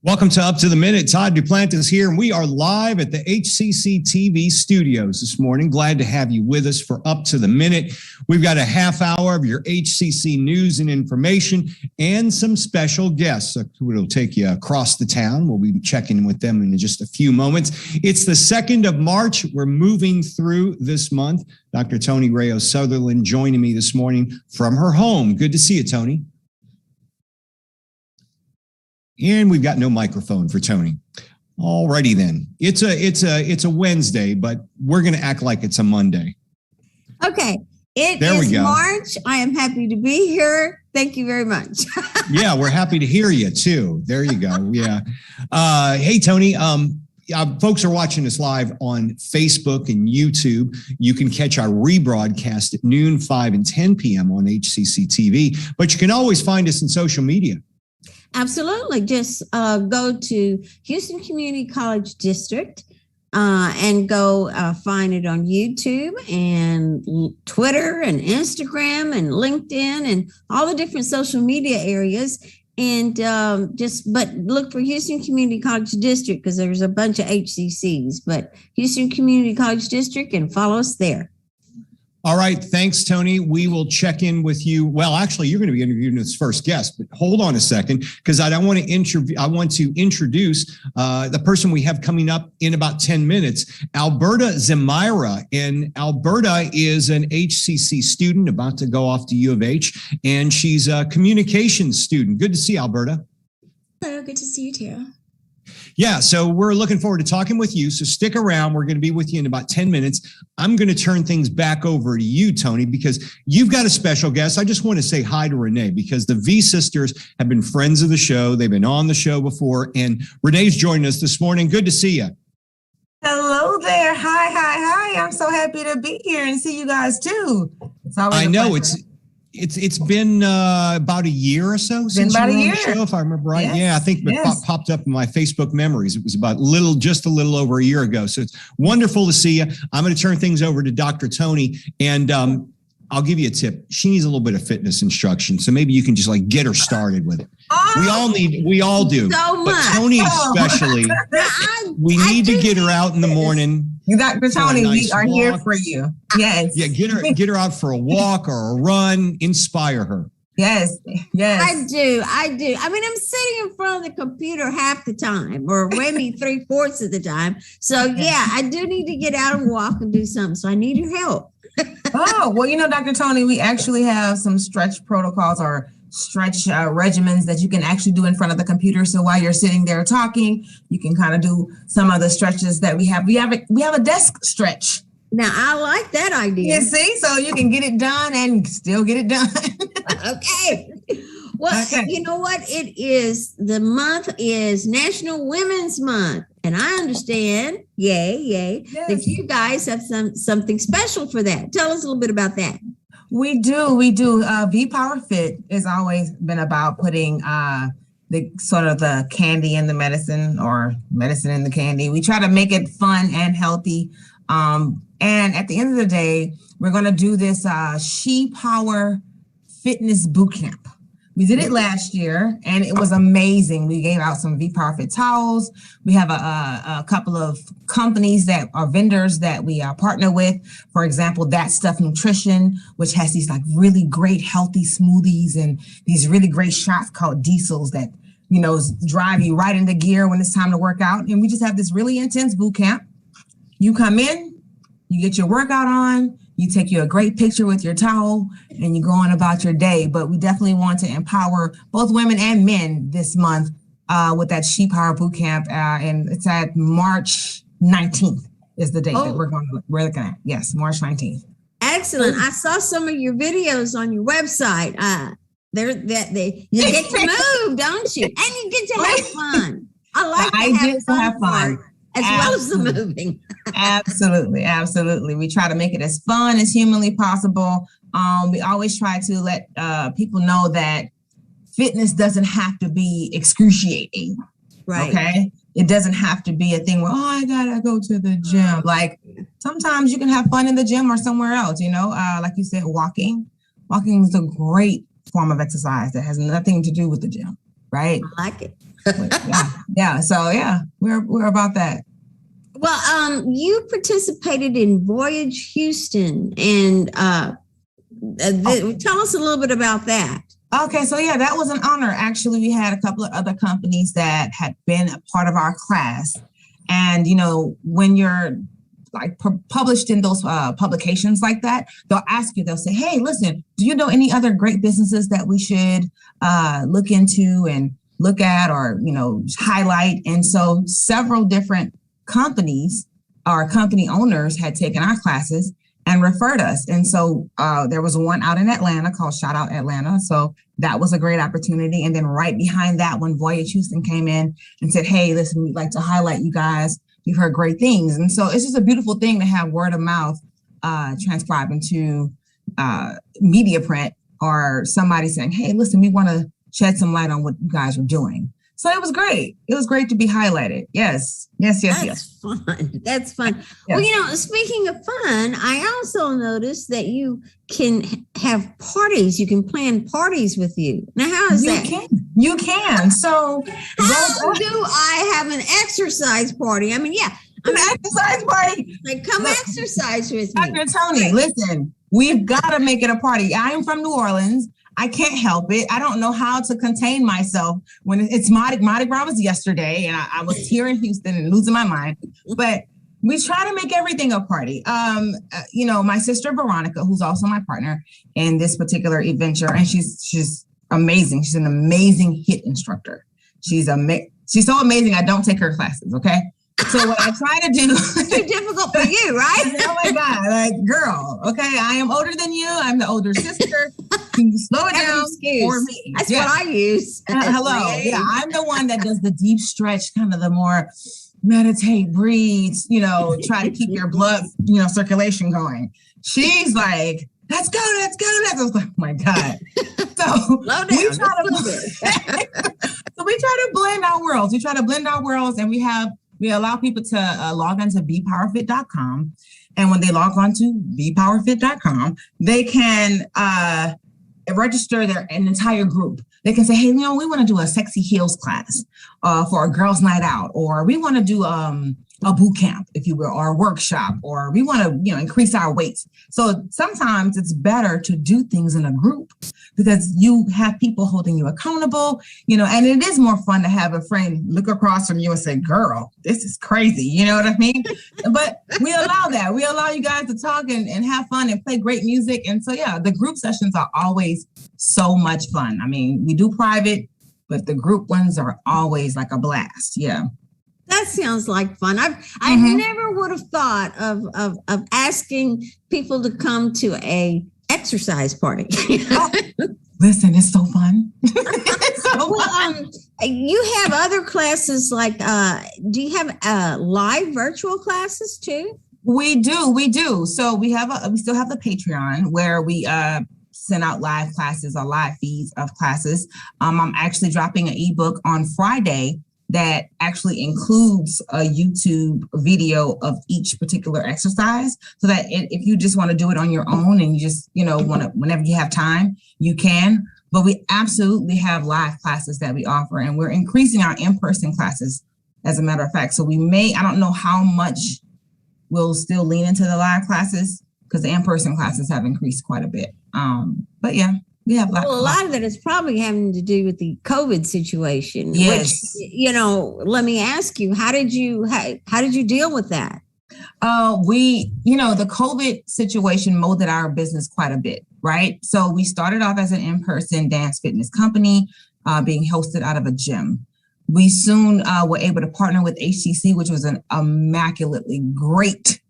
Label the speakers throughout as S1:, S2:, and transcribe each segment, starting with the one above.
S1: Welcome to Up to the Minute. Todd Duplantis here, and we are live at the HCCTV studios this morning. Glad to have you with us for Up to the Minute. We've got a half hour of your HCC news and information and some special guests who will take you across the town. We'll be checking with them in just a few moments. It's the 2nd of March. We're moving through this month. Dr. Tony Reyes-Sutherland joining me this morning from her home. Good to see you, Tony. And we've got no microphone for Tony. Alrighty then. It's a Wednesday, but we're going to act like it's a Monday.
S2: Okay. It is March. I am happy to be here. Thank you very much.
S1: Yeah, we're happy to hear you too. There you go. Yeah. Hey, Tony. Folks are watching us live on Facebook and YouTube. You can catch our rebroadcast at noon, 5 and 10 p.m. on HCCTV, but you can always find us in social media.
S2: Absolutely. Just go to Houston Community College District and go find it on YouTube and Twitter and Instagram and LinkedIn and all the different social media areas. And but look for Houston Community College District because there's a bunch of HCCs, but Houston Community College District, and follow us there.
S1: All right. Thanks, Tony. We will check in with you. Well, actually, you're going to be interviewing this first guest, but hold on a second, because I want to introduce the person we have coming up in about 10 minutes, Alberta Zamira. And Alberta is an HCC student about to go off to U of H, and she's a communications student. Good to see you, Alberta.
S3: Hello. Good to see you too.
S1: Yeah, so we're looking forward to talking with you. So stick around. We're going to be with you in about 10 minutes. I'm going to turn things back over to you, Tony, because you've got a special guest. I just want to say hi to Renee, because the V sisters have been friends of the show. They've been on the show before, and Renee's joining us this morning. Good to see you.
S4: Hello there. Hi. I'm so happy to be here and see you guys too.
S1: I know it's been about a year or so since you were on the show, if I remember right. Yes, yeah, I think it popped up in my Facebook memories. It was just a little over a year ago. So it's wonderful to see you. I'm going to turn things over to Dr. Tony, and I'll give you a tip. She needs a little bit of fitness instruction, so maybe you can just get her started with it. We all do. So much. But Tony especially, we need to get her out in the morning.
S4: Dr. Tony, we are here for you. Yes.
S1: Yeah, get her out for a walk or a run. Inspire her.
S4: Yes.
S2: I do. I mean, I'm sitting in front of the computer half the time, or maybe 3/4 of the time. So yeah, I do need to get out and walk and do something. So I need your help.
S4: Oh, well, Dr. Tony, we actually have some stretch protocols or stretch regimens that you can actually do in front of the computer. So while you're sitting there talking, you can kind of do some of the stretches that we have. We have a desk stretch.
S2: Now, I like that idea.
S4: You see, so you can get it done and still get it done.
S2: Okay. Well, You know what? The month is National Women's Month. And I understand, yay, that you guys have something special for that. Tell us a little bit about that.
S4: We do. V Power Fit has always been about putting the candy in the medicine, or medicine in the candy. We try to make it fun and healthy. And at the end of the day, we're going to do this She Power Fitness Boot Camp. We did it last year, and it was amazing. We gave out some V Power Fit towels. We have a couple of companies that are vendors that we partner with. For example, That Stuff Nutrition, which has these really great healthy smoothies and these really great shots called diesels that, drive you right into gear when it's time to work out. And we just have this really intense boot camp. You come in, you get your workout on, you take a great picture with your towel, and you go on about your day. But we definitely want to empower both women and men this month with that She Power Boot Camp. And it's at March 19th is the date that we're looking at. Yes, March 19th.
S2: Excellent. I saw some of your videos on your website. You get to move, don't you? And you get to have fun. I
S4: have fun.
S2: As well as the moving.
S4: Absolutely. We try to make it as fun as humanly possible. We always try to let people know that fitness doesn't have to be excruciating.
S2: Right.
S4: Okay. It doesn't have to be a thing where, I gotta go to the gym. Sometimes you can have fun in the gym or somewhere else, like you said, walking. Walking is a great form of exercise that has nothing to do with the gym. Right.
S2: I like it.
S4: So we're about that.
S2: Well, you participated in Voyage Houston, and tell us a little bit about that.
S4: Okay, so that was an honor. Actually, we had a couple of other companies that had been a part of our class. And, when you're like published in those publications like that, they'll ask you, they'll say, hey, listen, do you know any other great businesses that we should look into and look at or, highlight? And so several different companies or company owners had taken our classes and referred us. And so there was one out in Atlanta called Shout Out Atlanta. So that was a great opportunity. And then right behind that one, Voyage Houston came in and said, hey, listen, we'd like to highlight you guys. You've heard great things. And so it's just a beautiful thing to have word of mouth transcribe into media print or somebody saying, hey, listen, we want to shed some light on what you guys are doing. So it was great. It was great to be highlighted. Yes. That's
S2: fun. That's fun.
S4: Yes.
S2: Well, speaking of fun, I also noticed that you can have parties. You can plan parties with you. Now, how is that?
S4: You can. So
S2: how do I have an exercise party? I mean,
S4: an exercise party.
S2: Like, come exercise with me.
S4: Dr. Tony, listen, we've got to make it a party. I am from New Orleans. I can't help it. I don't know how to contain myself when it's Mardi Gras was yesterday, and I was here in Houston and losing my mind. But we try to make everything a party. My sister Veronica, who's also my partner in this particular adventure, and she's amazing. She's an amazing HIIT instructor. She's so amazing. I don't take her classes. Okay. So what I try to do
S2: it's too difficult for you, right?
S4: Oh my God, like, girl, okay, I am older than you. I'm the older sister. Can you slow it down for me?
S2: That's what I use.
S4: Hello. Yeah, I'm the one that does the deep stretch, kind of the more meditate, breathe, try to keep your blood, circulation going. She's like, let's go. I was like, oh my God. So we try to blend our worlds. And we allow people to log on to bepowerfit.com. And when they log on to bepowerfit.com, they can register an entire group. They can say, hey, we want to do a sexy heels class for a girls' night out, or we want to do a boot camp, if you will, or a workshop, or we want to, increase our weights. So sometimes it's better to do things in a group because you have people holding you accountable, and it is more fun to have a friend look across from you and say, girl, this is crazy. You know what I mean? But we allow that. We allow you guys to talk and have fun and play great music. And so, the group sessions are always so much fun. I mean, we do private, but the group ones are always like a blast. Yeah.
S2: That sounds like fun. I never would have thought of asking people to come to a exercise party.
S4: Listen, it's so fun.
S2: You have other classes like, do you have live virtual classes too?
S4: We do. So we still have the Patreon where we send out live classes or live feeds of classes. I'm actually dropping an ebook on Friday that actually includes a YouTube video of each particular exercise, so that if you just want to do it on your own and you just, want to, whenever you have time, you can. But we absolutely have live classes that we offer, and we're increasing our in-person classes, as a matter of fact. So I don't know how much we'll still lean into the live classes because the in-person classes have increased quite a bit. But yeah. Yeah,
S2: a lot of that is probably having to do with the COVID situation.
S4: Yes.
S2: Which, let me ask you, how did you deal with that?
S4: The COVID situation molded our business quite a bit, right? So we started off as an in-person dance fitness company being hosted out of a gym. We soon were able to partner with HCC, which was an immaculately great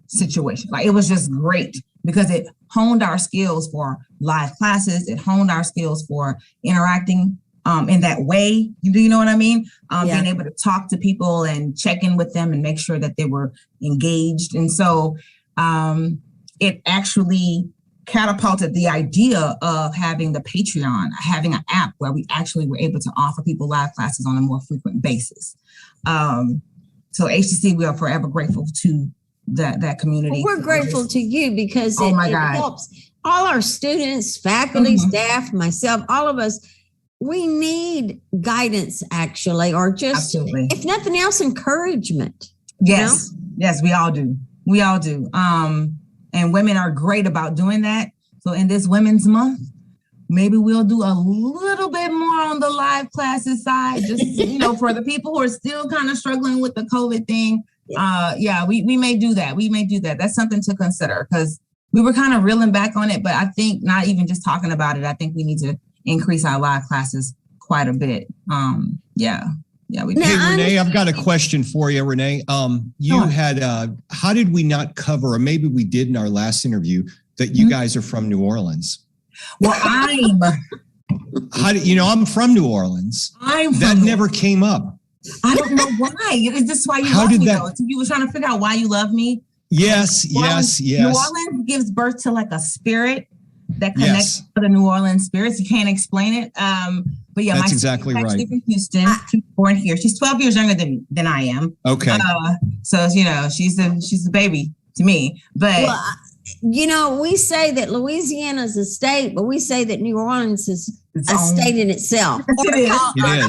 S4: situation. Like, it was just great because it honed our skills for live classes. It honed our skills for interacting in that way. You know what I mean? Being able to talk to people and check in with them and make sure that they were engaged. And so it actually catapulted the idea of having the Patreon, having an app where we actually were able to offer people live classes on a more frequent basis. So HCC, we are forever grateful to that community.
S2: Well, we're grateful to you because it helps all our students, faculty, staff, myself, all of us. we need guidance, actually, or just,
S4: Absolutely.
S2: if nothing else, encouragement.
S4: Yes. Yes, we all do. We all do. And women are great about doing that. So in this Women's Month, maybe we'll do a little bit more on the live classes side, just, for the people who are still kind of struggling with the COVID thing. We may do that. We may do that. That's something to consider, because we were kind of reeling back on it, but I think not even just talking about it, I think we need to increase our live classes quite a bit. We do.
S1: Hey, Renee, I've got a question for you, Renee. You had, how did we not cover, or maybe we did in our last interview, that you guys are from New Orleans?
S4: Well, I'm
S1: from New Orleans. That never came up.
S4: I don't know why. Is this why you love me, though? You were trying to figure out why you love me?
S1: Yes.
S4: New Orleans gives birth to like a spirit that connects to the New Orleans spirits. You can't explain it. But yeah,
S1: that's exactly right.
S4: She's from Houston. She's born here. She's 12 years younger than I am.
S1: Okay.
S4: So she's a baby to me. But
S2: we say that Louisiana is a state, but we say that New Orleans is a state in itself.
S1: It is.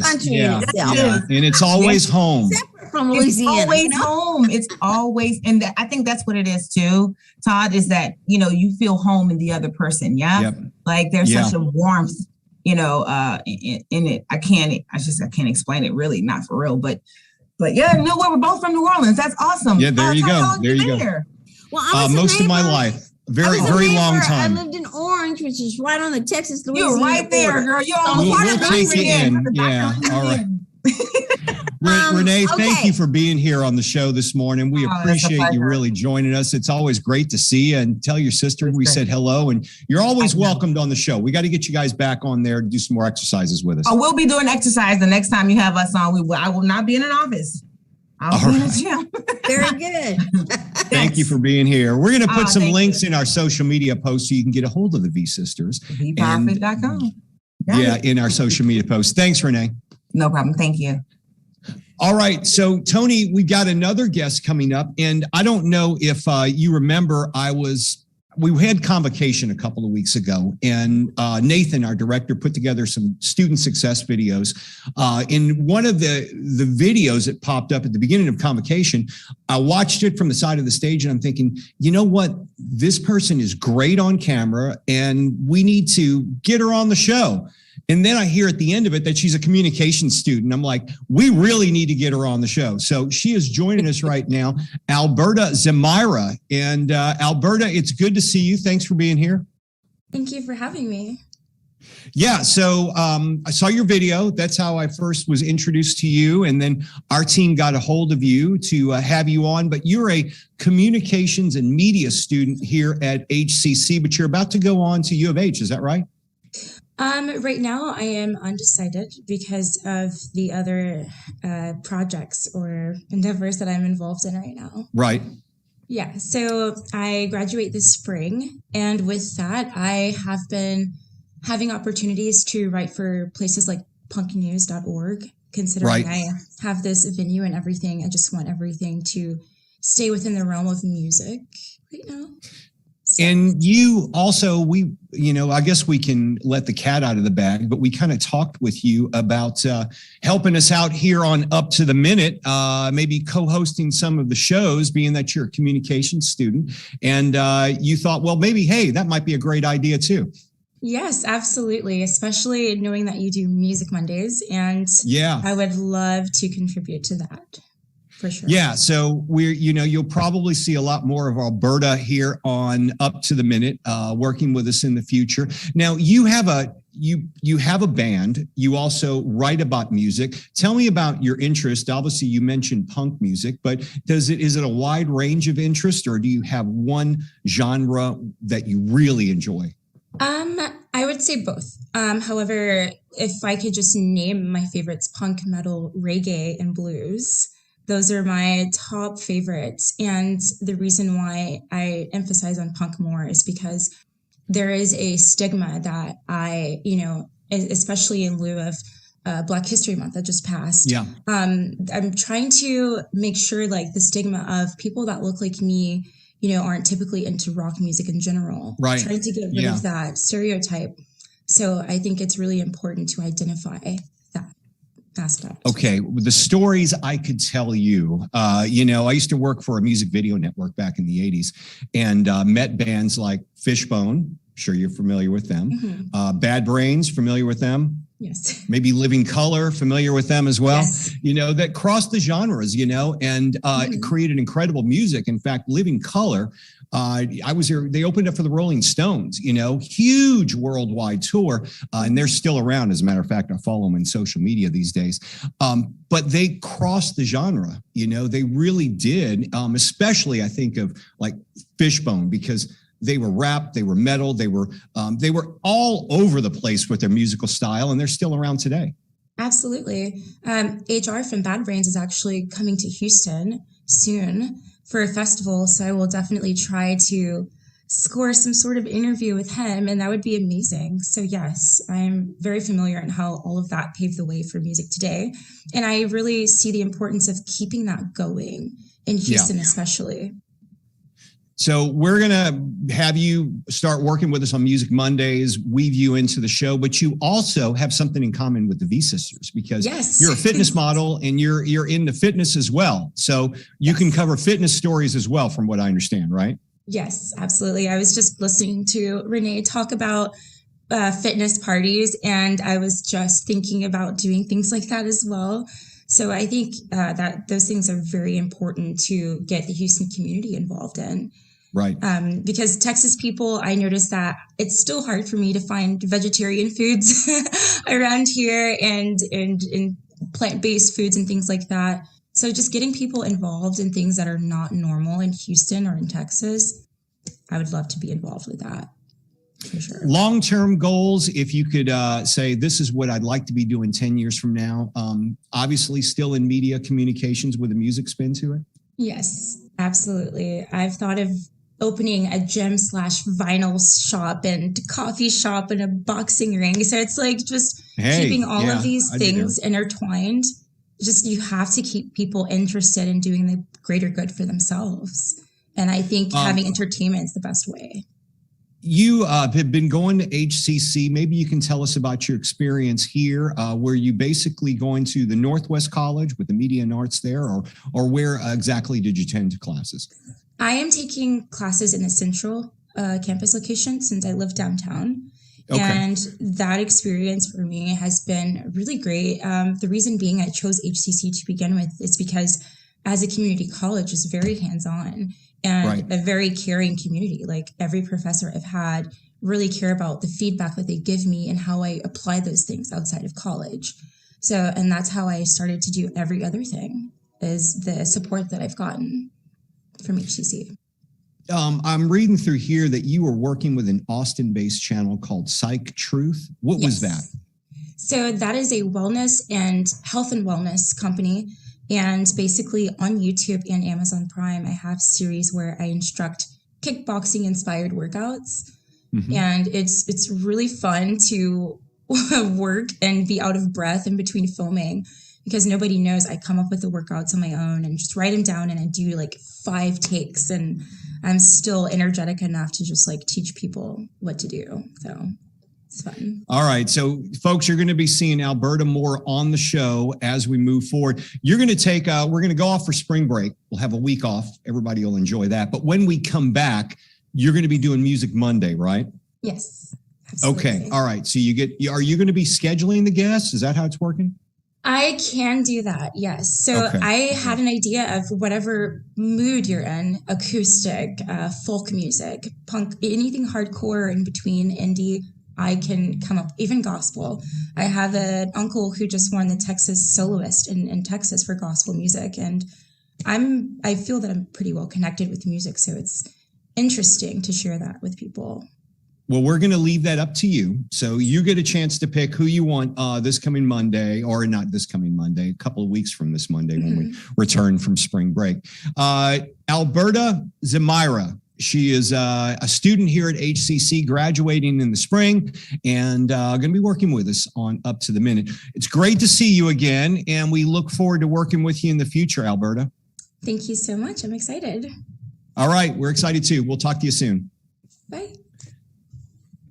S1: Country in itself. Yeah. And it's always home.
S2: Separate from Louisiana.
S4: It's always home. It's always, and I think that's what it is too, Todd, is that, you feel home in the other person. Yeah. Yep. Like there's such a warmth, in it. I can't explain it, really, not for real, but yeah, we're both from New Orleans. That's awesome.
S1: Yeah. There you go. There you go.
S2: Well, I was
S1: most of my life. Very long time.
S2: I lived in Orange, which is right on the Texas-Louisiana
S4: You're right there,
S2: border.
S4: girl. You're on
S1: we'll take it in. Yeah. All right. Renee, thank you for being here on the show this morning. We appreciate you really joining us. It's always great to see you, and tell your sister we said hello, and you're always welcomed on the show. We got to get you guys back on there to do some more exercises with us.
S4: I will be doing exercise the next time you have us on. I will not be in an office. I'll be in the gym.
S2: Very good.
S1: Thank you for being here. We're going to put some links in our social media posts so you can get a hold of the V Sisters.
S4: VPowerFit.com.
S1: In our social media posts. Thanks, Renee.
S4: No problem. Thank you.
S1: All right. So, Tony, we've got another guest coming up. And I don't know if you remember, we had Convocation a couple of weeks ago, and Nathan, our director, put together some student success videos. In one of the videos that popped up at the beginning of Convocation, I watched it from the side of the stage, and I'm thinking, you know what? This person is great on camera, and we need to get her on the show. And then I hear at the end of it that she's a communications student. I'm like, we really need to get her on the show. So she is joining us right now, Alberta Zamira. And Alberta, it's good to see you. Thanks for being here.
S3: Thank you for having me.
S1: Yeah, so I saw your video. That's how I first was introduced to you. And then our team got a hold of you to have you on. But you're a communications and media student here at HCC, but you're about to go on to U of H. Is that right?
S3: Right now, I am undecided because of the other projects or endeavors that I'm involved in right now.
S1: Right.
S3: Yeah. So I graduate this spring. And with that, I have been having opportunities to write for places like punknews.org, considering I have this venue and everything. I just want everything to stay within the realm of music right now.
S1: And you also, I guess we can let the cat out of the bag, but we kind of talked with you about helping us out here on Up to the Minute, maybe co-hosting some of the shows, being that you're a communications student. And you thought, well, maybe, hey, that might be a great idea too.
S3: Yes, absolutely. Especially knowing that you do Music Mondays. And I would love to contribute to that. For sure. Yeah.
S1: So you'll probably see a lot more of Alberta here on Up to the Minute, working with us in the future. Now you have a band. You also write about music. Tell me about your interest. Obviously you mentioned punk music, but is it a wide range of interest, or do you have one genre that you really enjoy?
S3: I would say both. However, if I could just name my favorites, punk, metal, reggae, and blues. Those are my top favorites. And the reason why I emphasize on punk more is because there is a stigma that especially in lieu of Black History Month that just passed. Yeah. I'm trying to make sure like the stigma of people that look like me, aren't typically into rock music in general.
S1: Right.
S3: Trying to get rid of that stereotype. So I think it's really important to identify that aspect.
S1: Okay. The stories I could tell you, I used to work for a music video network back in the 80s and met bands like Fishbone. Sure, you're familiar with them. Mm-hmm. Bad Brains, familiar with them?
S3: Yes.
S1: Maybe Living Color, familiar with them as well.
S3: Yes.
S1: That crossed the genres, and created incredible music. In fact, Living Color, I was here, they opened up for the Rolling Stones, huge worldwide tour, and they're still around. As a matter of fact, I follow them in social media these days. But they crossed the genre, they really did, especially I think of like Fishbone, because they were rap, they were metal, they were all over the place with their musical style, and they're still around today.
S3: Absolutely. HR from Bad Brains is actually coming to Houston soon for a festival, so I will definitely try to score some sort of interview with him, and that would be amazing. So yes, I'm very familiar in how all of that paved the way for music today, and I really see the importance of keeping that going in Houston, especially.
S1: So we're going to have you start working with us on Music Mondays, weave you into the show, but you also have something in common with the V Sisters, because you're a fitness model and you're into fitness as well. So you can cover fitness stories as well, from what I understand, right?
S3: Yes, absolutely. I was just listening to Renee talk about fitness parties, and I was just thinking about doing things like that as well. So I think that those things are very important to get the Houston community involved in.
S1: Right.
S3: Because Texas people, I noticed that it's still hard for me to find vegetarian foods around here and plant-based foods and things like that. So just getting people involved in things that are not normal in Houston or in Texas, I would love to be involved with that. For sure.
S1: Long-term goals, if you could say, this is what I'd like to be doing 10 years from now, obviously still in media communications with a music spin to it?
S3: Yes, absolutely. I've thought of opening a gym/vinyl shop and coffee shop and a boxing ring. So it's like just keeping all of these things intertwined. Just you have to keep people interested in doing the greater good for themselves. And I think having entertainment is the best way.
S1: You have been going to HCC. Maybe you can tell us about your experience here. Were you basically going to the Northwest College with the media and arts there, or where exactly did you attend classes? I
S3: am taking classes in the central campus location since I live downtown. Okay. And that experience for me has been really great. The reason being I chose HCC to begin with is because as a community college, it's very hands-on and a very caring community. Like every professor I've had really care about the feedback that they give me and how I apply those things outside of college. So, and that's how I started to do every other thing, is the support that I've gotten from HCC.
S1: I'm reading through here that you were working with an Austin-based channel called Psych Truth. What was that?
S3: So that is a wellness and health and wellness company. And basically on YouTube and Amazon Prime, I have series where I instruct kickboxing inspired workouts. Mm-hmm. And it's really fun to work and be out of breath in between filming, because nobody knows I come up with the workouts on my own and just write them down, and I do like 5 takes, and I'm still energetic enough to just like teach people what to do. So it's fun. All
S1: right. So folks, you're going to be seeing Alberta more on the show as we move forward. You're going to we're going to go off for spring break. We'll have a week off. Everybody will enjoy that. But when we come back, you're going to be doing Music Monday, right?
S3: Yes. Absolutely.
S1: Okay. All right. So are you going to be scheduling the guests? Is that how it's working?
S3: I can do that, yes. So I had an idea of whatever mood you're in: acoustic, folk music, punk, anything hardcore in between, indie. I can come up, even gospel. I have an uncle who just won the Texas Soloist in Texas for gospel music, and I feel that I'm pretty well connected with music, so it's interesting to share that with people.
S1: Well, we're going to leave that up to you. So you get a chance to pick who you want this coming Monday, or not this coming Monday, a couple of weeks from this Monday when we return from spring break. Alberta Zamira. She is a student here at HCC, graduating in the spring, and going to be working with us on Up to the Minute. It's great to see you again, and we look forward to working with you in the future, Alberta.
S3: Thank you so much. I'm excited.
S1: All right. We're excited too. We'll talk to you soon.
S3: Bye.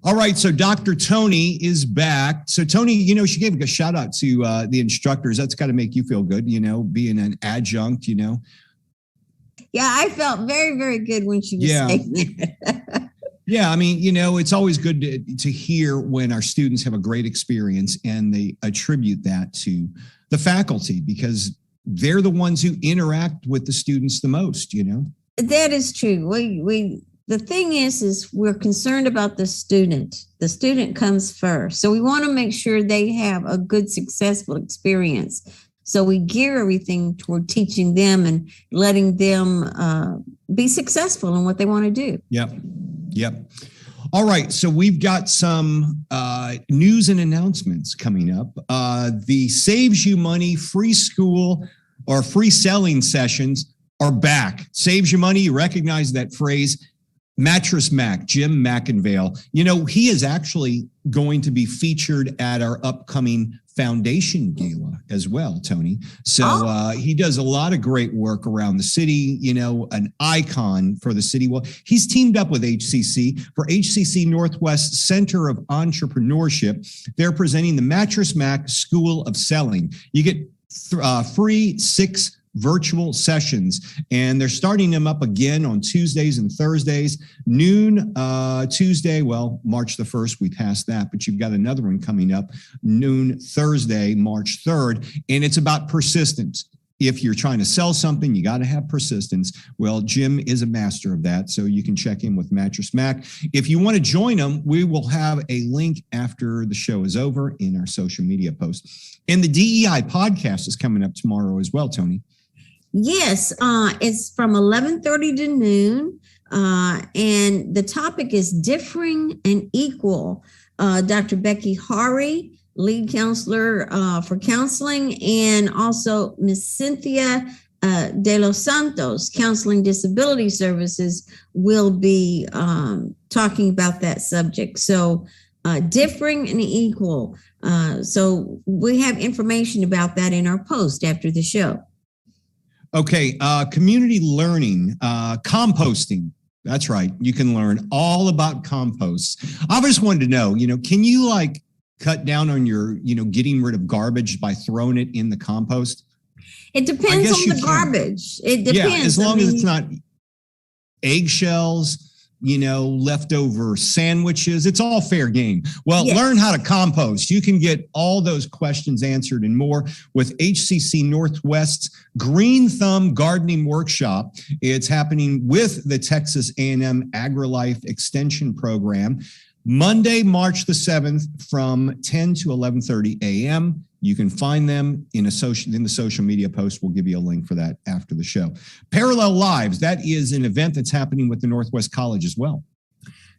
S1: All right, so Dr. Tony is back. So Tony, she gave a shout out to the instructors. That's got to make you feel good, being an adjunct, Yeah,
S2: I felt very, very good when she was saying it.
S1: Yeah, it's always good to hear when our students have a great experience and they attribute that to the faculty because they're the ones who interact with the students the most, That
S2: is true. The thing is we're concerned about the student. The student comes first. So we want to make sure they have a good, successful experience. So we gear everything toward teaching them and letting them be successful in what they want to do.
S1: Yep. All right. So we've got some news and announcements coming up. The Saves You Money free school or free selling sessions are back. Saves you money. You recognize that phrase. Mattress Mack, Jim McInvale, he is actually going to be featured at our upcoming foundation gala as well, Tony. So he does a lot of great work around the city, an icon for the city. Well, he's teamed up with HCC for HCC Northwest Center of Entrepreneurship. They're presenting the Mattress Mack School of Selling. You get free 6 virtual sessions, and they're starting them up again on Tuesdays and Thursdays, noon Tuesday. Well, March the 1st, we passed that, but you've got another one coming up noon Thursday, March 3rd, and it's about persistence. If you're trying to sell something, you got to have persistence. Well, Jim is a master of that, so you can check in with Mattress Mack. If you want to join them, we will have a link after the show is over in our social media post. And the DEI podcast is coming up tomorrow as well, Tony.
S2: Yes, it's from 11:30 to noon, and the topic is differing and equal. Dr. Becky Hari, lead counselor for counseling, and also Miss Cynthia De Los Santos, Counseling Disability Services, will be talking about that subject. So differing and equal. So we have information about that in our post after the show.
S1: Okay, community learning, composting. That's right. You can learn all about compost. I just wanted to know, can you cut down on your, getting rid of garbage by throwing it in the compost?
S2: It depends on the garbage. It depends.
S1: Yeah, as long as it's not eggshells, leftover sandwiches, it's all fair game. Well, yes. Learn how to compost. You can get all those questions answered and more with HCC Northwest's Green Thumb Gardening Workshop. It's happening with the Texas A&M AgriLife Extension Program, Monday, March the 7th from 10 to 11:30 a.m. You can find them in the social media post. We'll give you a link for that after the show. Parallel Lives, that is an event that's happening with the Northwest College as well.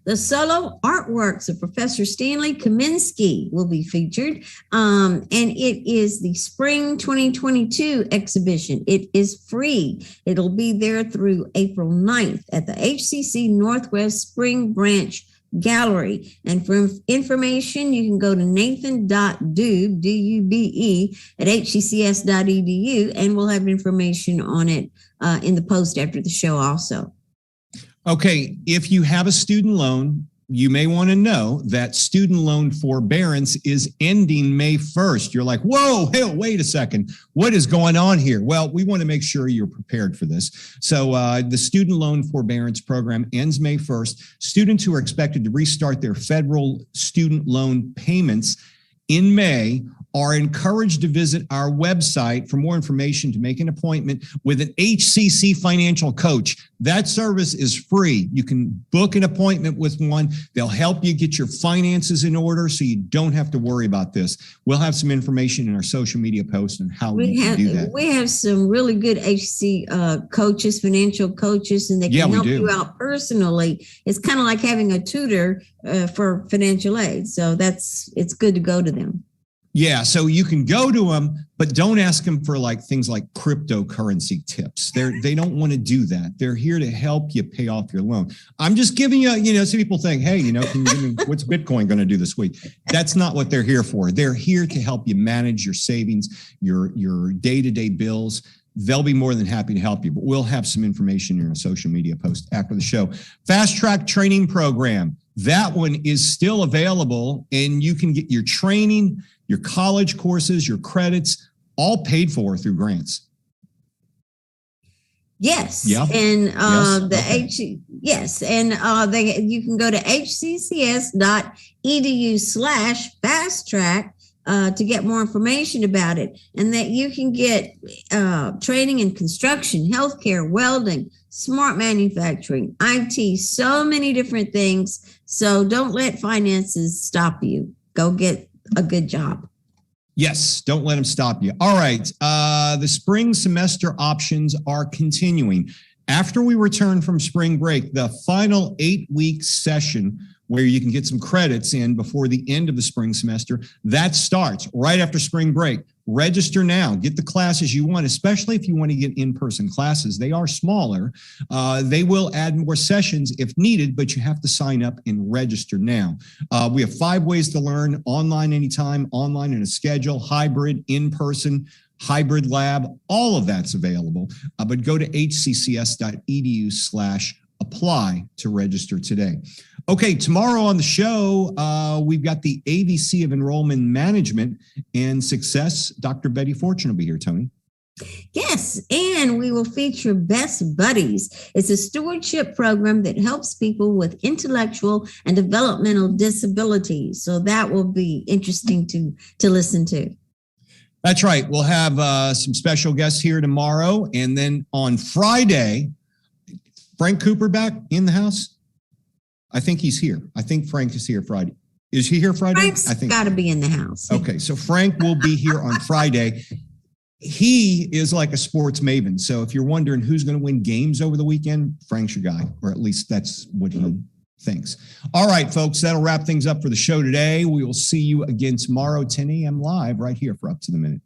S2: The solo artworks of Professor Stanley Kaminsky will be featured, and it is the Spring 2022 exhibition. It is free. It'll be there through April 9th at the HCC Northwest Spring Branch Gallery. And for information, you can go to nathan.dube, D-U-B-E, at hccs.edu, and we'll have information on it in the post after the show also.
S1: Okay, if you have a student loan, you may want to know that student loan forbearance is ending May 1st. You're like, whoa, hey, wait a second. What is going on here? Well, we want to make sure you're prepared for this. So the student loan forbearance program ends May 1st. Students who are expected to restart their federal student loan payments in May are encouraged to visit our website for more information to make an appointment with an HCC financial coach. That service is free. You can book an appointment with one. They'll help you get your finances in order so you don't have to worry about this. We'll have some information in our social media post on how we can do that.
S2: We have some really good HCC coaches, financial coaches, and they can help you out personally. It's kind of like having a tutor for financial aid. So it's good to go to them.
S1: Yeah, so you can go to them, but don't ask them for things like cryptocurrency tips. They don't want to do that. They're here to help you pay off your loan. I'm just giving you, some people think, hey, can you give me, what's Bitcoin going to do this week? That's not what they're here for. They're here to help you manage your savings, your day-to-day bills. They'll be more than happy to help you, but we'll have some information in our social media post after the show. Fast Track Training Program. That one is still available, and you can get your training, your college courses, your credits, all paid for through grants.
S2: Yes.
S1: Yeah.
S2: And
S1: yes.
S2: You can go to hccs.edu/fast track to get more information about it, and that you can get training in construction, healthcare, welding, smart manufacturing, IT, so many different things. So don't let finances stop you. Go get a good job.
S1: Yes, don't let them stop you. All right. The spring semester options are continuing. After we return from spring break, the final 8-week session where you can get some credits in before the end of the spring semester, that starts right after spring break. Register now. Get the classes you want, especially if you want to get in-person classes. They are smaller. They will add more sessions if needed, but you have to sign up and register now. We have 5 ways to learn: online anytime, online in a schedule, hybrid, in-person, hybrid lab. All of that's available. But go to hccs.edu/apply to register today. Okay, tomorrow on the show, we've got the AVC of Enrollment Management and Success. Dr. Betty Fortune will be here, Tony.
S2: Yes, and we will feature Best Buddies. It's a stewardship program that helps people with intellectual and developmental disabilities. So that will be interesting to listen to.
S1: That's right. We'll have some special guests here tomorrow. And then on Friday, Frank Cooper back in the house? I think he's here. I think Frank is here Friday. Is he here Friday?
S2: Frank's got to be in the house.
S1: Okay, so Frank will be here on Friday. He is like a sports maven. So if you're wondering who's going to win games over the weekend, Frank's your guy, or at least that's what he thinks. All right, folks, that'll wrap things up for the show today. We will see you again tomorrow, 10 a.m. live right here for Up to the Minute.